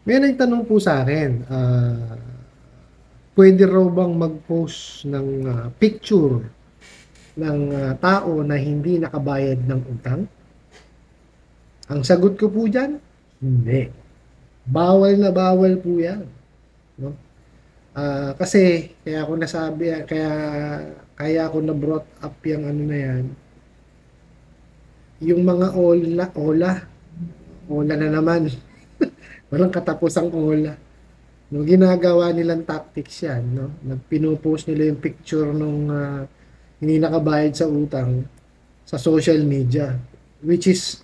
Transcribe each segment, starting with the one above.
May nagtanong po sa akin, puwede raw bang mag-post ng, picture ng, tao na hindi nakabayad ng utang? Ang sagot ko po diyan, hindi. Bawal na bawal po 'yan, 'no? Kasi kaya ako na-brought up yang ano na 'yan, yung mga OLA na naman, walang katapusang OLA. No, ginagawa nilang tactics 'yan, 'no, pino-post nila yung picture nung, hindi nakabayad sa utang sa social media, which is,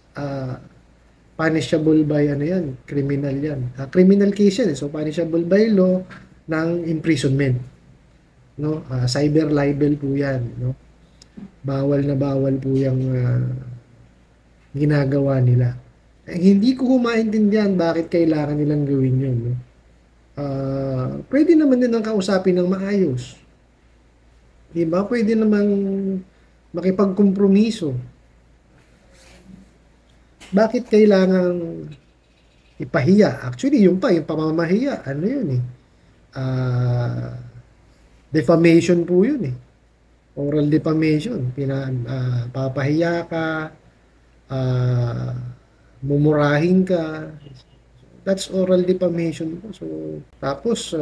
punishable by ano 'yan, criminal 'yan. Criminal case 'yan, eh, so punishable by law ng imprisonment, 'no, cyber libel po 'yan, 'no. Bawal na bawal po yang, ginagawa nila. Hindi ko ho maintindihan bakit kailangan nilang gawin 'yun, 'no. Puwede naman nilang kausapin ng maayos, 'di ba? Puwede namang makipagkompromiso. Bakit kailangang ipahiya? Actually, yung pamamahiya, ano yun eh, ah, defamation po yun eh. Oral defamation, papahiya ka, ah, mumurahin ka. That's oral defamation po. So, tapos,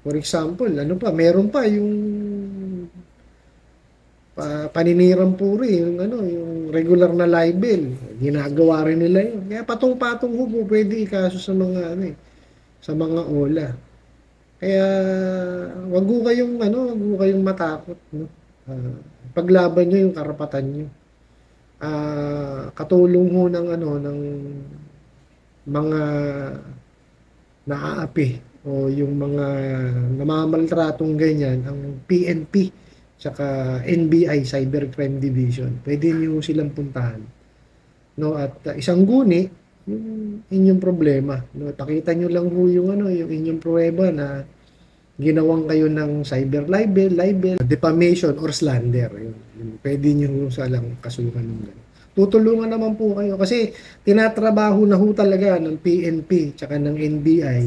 for example, ano pa, meron pa yung paninirang puri, yung ano, yung regular na libel, ginagawa rin nila yun. Kaya patong-patong ho po pwede ikaso sa mga ano eh, sa mga OLA. Kaya wag ho kayong matakot, no. Paglaban niyo yung karapatan niyo. Katulong ho ng ano ng mga naaapi o yung mga namamaltratong ganyan, ang PNP tsaka NBI Cybercrime Division. Pwede niyo silang puntahan, no, at isang guni yung inyong problema, no. Pakita niyo lang ho yung ano, yung inyong pruweba na ginawang kayo ng cyber libel, defamation or slander. Yun pwede niyo salang kasuhan ng gano'n. Tutulungan naman po kayo kasi tinatrabaho na ho talaga ng PNP tsaka ng NBI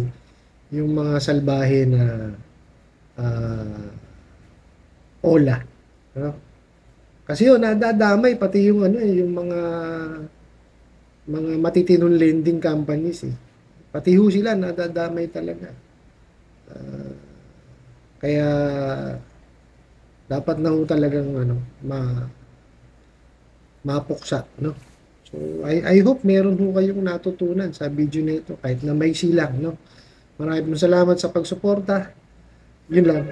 yung mga salbahe na ah, OLA, no? Kasi yun nadadamay pati yung ano eh, yung mga matitinong lending companies eh. Pati ho sila nadadamay talaga. Ah, Kaya dapat na ho talagang ano, mapuksa, no? So, I hope meron ho kayong natutunan sa video na ito kahit na may silang, no? Maraming salamat sa pagsuporta. Yun lang.